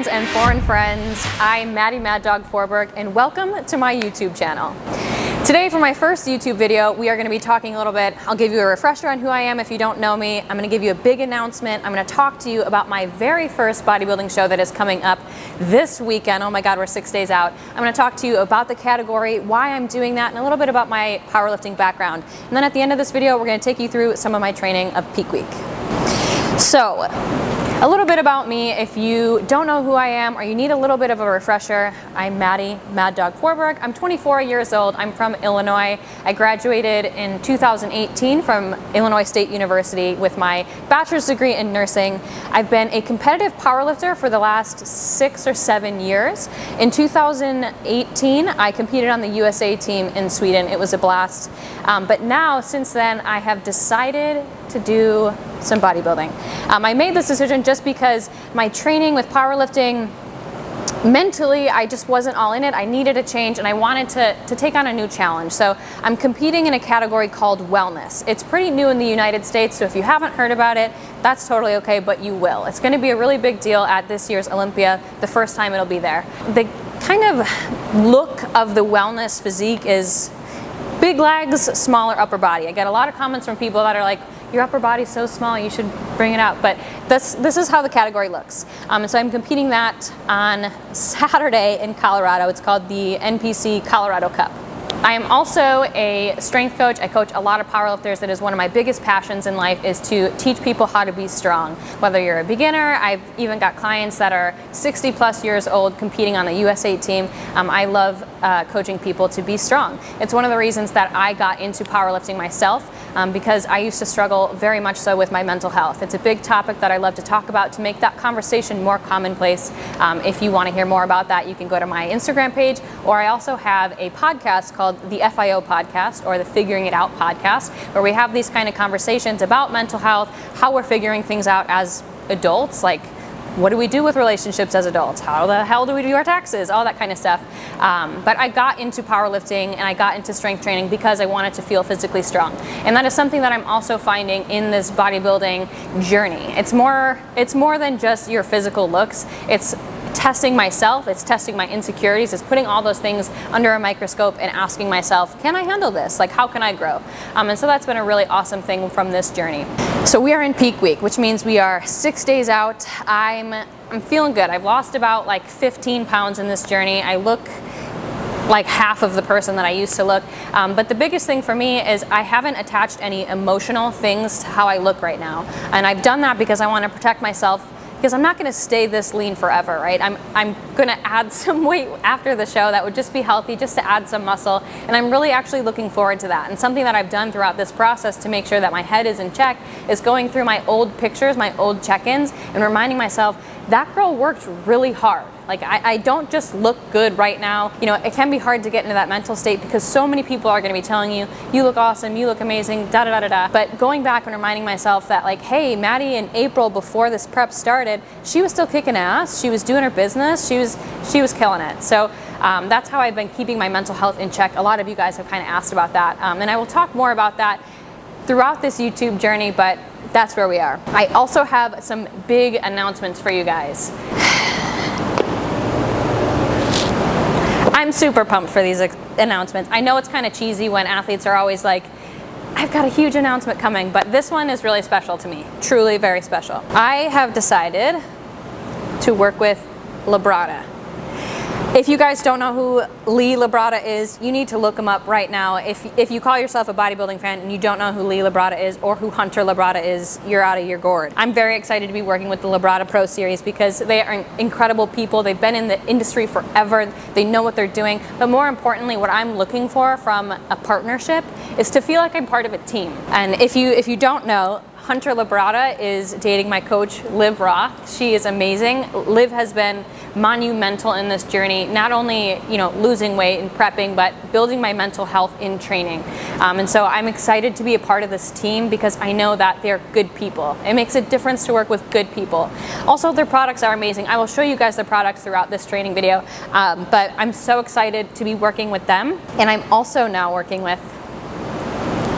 friends and foreign friends. I'm Maddie Mad Dog Forberg, and welcome to my YouTube channel. Today for my first YouTube video, we are going to be talking a little bit. I'll give you a refresher on who I am if you don't know me. I'm going to give you a big announcement. I'm going to talk to you about my very first bodybuilding show that is coming up this weekend. Oh my God, we're 6 days out. I'm going to talk to you about the category, why I'm doing that, and a little bit about my powerlifting background. And then at the end of this video, we're going to take you through some of my training of peak week. So, a little bit about me. If you don't know who I am or you need a little bit of a refresher, I'm Maddie Mad Dog Forberg. I'm 24 years old. I'm from Illinois. I graduated in 2018 from Illinois State University with my bachelor's degree in nursing. I've been a competitive powerlifter for the last 6 or 7 years. In 2018, I competed on the USA team in Sweden. It was a blast. But now, since then, I have decided to do some bodybuilding. I made this decision just because my training with powerlifting, mentally, I just wasn't all in it. I needed a change and I wanted to take on a new challenge. So I'm competing in a category called wellness. It's pretty new in the United States, so if you haven't heard about it, that's totally okay, but you will. It's going to be a really big deal at this year's Olympia, the first time it'll be there. The kind of look of the wellness physique is big legs, smaller upper body. I get a lot of comments from people that are like, your upper body's so small, you should bring it out. But this is how the category looks. So I'm competing that on Saturday in Colorado. It's called the NPC Colorado Cup. I am also a strength coach. I coach a lot of powerlifters. That is one of my biggest passions in life, is to teach people how to be strong. Whether you're a beginner, I've even got clients that are 60 plus years old competing on the USA team. I love coaching people to be strong. It's one of the reasons that I got into powerlifting myself, because I used to struggle very much so with my mental health. It's a big topic that I love to talk about to make that conversation more commonplace. If you want to hear more about that, you can go to my Instagram page, or I also have a podcast called the FIO podcast, or the Figuring It Out podcast, where we have these kind of conversations about mental health, how we're figuring things out as adults, like what do we do with relationships as adults? How the hell do we do our taxes? All that kind of stuff. But I got into powerlifting and I got into strength training because I wanted to feel physically strong. And that is something that I'm also finding in this bodybuilding journey. It's more than just your physical looks. It's testing myself, it's testing my insecurities, it's putting all those things under a microscope and asking myself, can I handle this? Like, how can I grow? And so that's been a really awesome thing from this journey. So we are in peak week, which means we are 6 days out. I'm feeling good. I've lost about like 15 pounds in this journey. I look like half of the person that I used to look. But the biggest thing for me is I haven't attached any emotional things to how I look right now. And I've done that because I want to protect myself, because I'm not going to stay this lean forever, right? I'm going to add some weight after the show that would just be healthy, just to add some muscle, and I'm really actually looking forward to that. And something that I've done throughout this process to make sure that my head is in check is going through my old pictures, my old check-ins, and reminding myself, that girl worked really hard. Like, I don't just look good right now. You know, it can be hard to get into that mental state because so many people are going to be telling you, you look awesome, you look amazing, da da da da da. But going back and reminding myself that, like, hey, Maddie in April before this prep started, she was still kicking ass. She was doing her business. She was killing it. So that's how I've been keeping my mental health in check. A lot of you guys have kind of asked about that, and I will talk more about that throughout this YouTube journey. But that's where we are. I also have some big announcements for you guys. I'm super pumped for these announcements. I know it's kind of cheesy when athletes are always like, I've got a huge announcement coming, but this one is really special to me. Truly very special. I have decided to work with Labrada. If you guys don't know who Lee Labrada is, you need to look him up right now. If you call yourself a bodybuilding fan and you don't know who Lee Labrada is or who Hunter Labrada is, you're out of your gourd. I'm very excited to be working with the Labrada Pro Series because they are incredible people. They've been in the industry forever. They know what they're doing. But more importantly, what I'm looking for from a partnership is to feel like I'm part of a team. And if you don't know, Hunter Labrada is dating my coach, Liv Roth. She is amazing. Liv has been monumental in this journey, not only, you know, losing weight and prepping, but building my mental health in training. And so I'm excited to be a part of this team because I know that they're good people. It makes a difference to work with good people. Also, their products are amazing. I will show you guys their products throughout this training video, but I'm so excited to be working with them. And I'm also now working with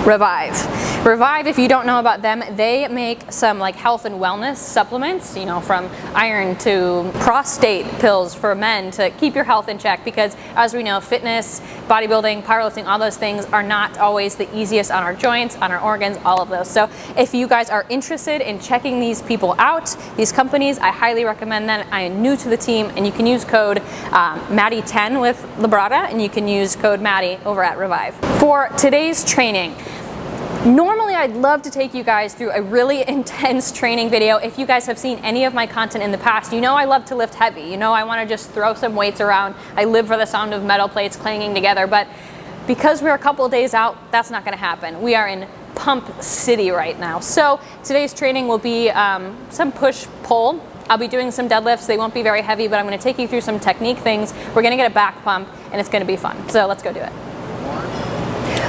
Revive, if you don't know about them, they make some like health and wellness supplements, you know, from iron to prostate pills for men to keep your health in check, because as we know, fitness, bodybuilding, powerlifting, all those things are not always the easiest on our joints, on our organs, all of those. So if you guys are interested in checking these people out, these companies, I highly recommend them. I am new to the team, and you can use code MADDY10 with Labrada, and you can use code MADDY over at Revive. For today's training, normally I'd love to take you guys through a really intense training video. If you guys have seen any of my content in the past, you know I love to lift heavy. You know I want to just throw some weights around. I live for the sound of metal plates clanging together, but because we're a couple days out, that's not going to happen. We are in Pump City right now. So today's training will be some push-pull. I'll be doing some deadlifts. They won't be very heavy, but I'm going to take you through some technique things. We're going to get a back pump, and it's going to be fun. So let's go do it.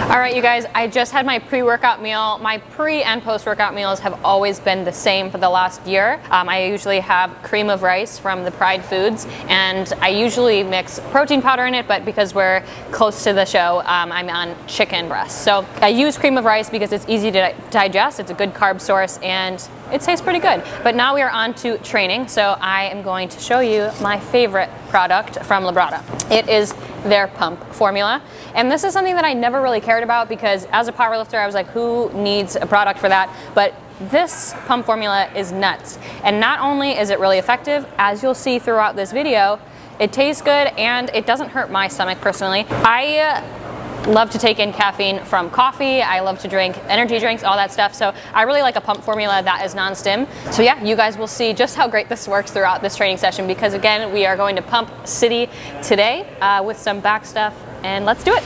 All right, you guys, I just had my pre-workout meal. My pre and post-workout meals have always been the same for the last year. I usually have cream of rice from the Pride Foods, and I usually mix protein powder in it, but because we're close to the show, I'm on chicken breast. So I use cream of rice because it's easy to digest, it's a good carb source, and it tastes pretty good. But now we are on to training, so I am going to show you my favorite product from Labrada. It is their pump formula. And this is something that I never really cared about, because as a powerlifter, I was like, who needs a product for that? But this pump formula is nuts. And not only is it really effective, as you'll see throughout this video, it tastes good and it doesn't hurt my stomach personally. I love to take in caffeine from coffee. I love to drink energy drinks, all that stuff. So I really like a pump formula that is non-stim. So yeah, you guys will see just how great this works throughout this training session, because again, we are going to Pump City today with some back stuff, and let's do it.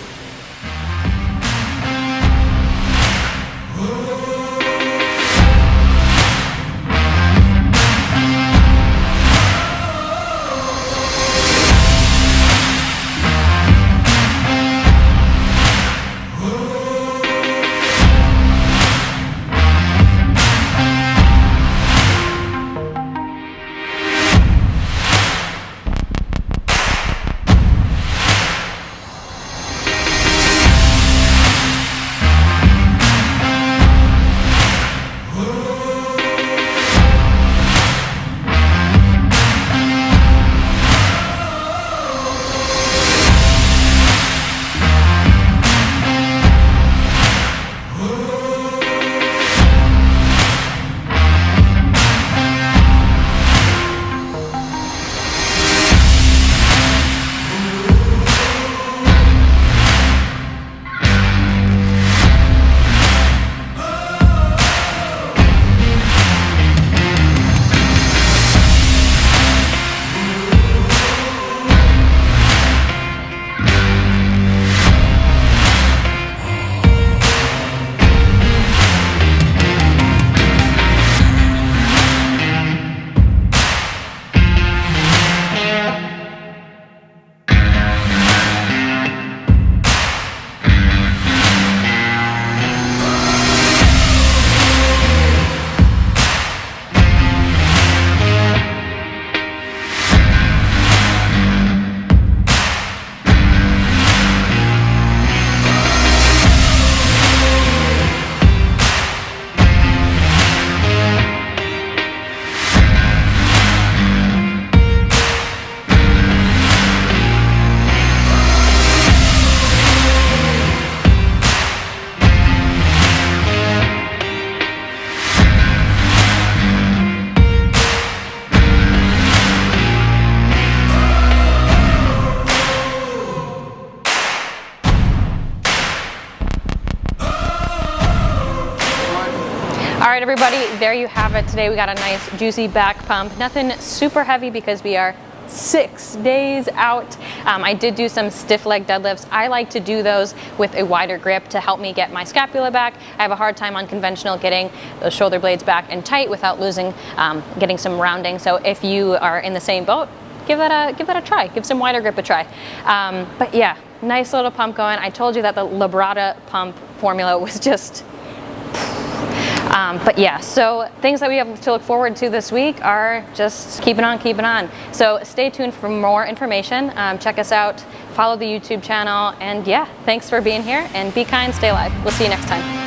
All right, everybody, there you have it. Today we got a nice juicy back pump. Nothing super heavy because we are 6 days out. I did do some stiff leg deadlifts. I like to do those with a wider grip to help me get my scapula back. I have a hard time on conventional getting those shoulder blades back and tight without losing, getting some rounding. So if you are in the same boat, give that a try. Give some wider grip a try. But yeah, nice little pump going. I told you that the Labrada pump formula was just but yeah, so things that we have to look forward to this week are just keeping on. So stay tuned for more information. Check us out, follow the YouTube channel, and yeah, thanks for being here, and be kind, stay alive. We'll see you next time.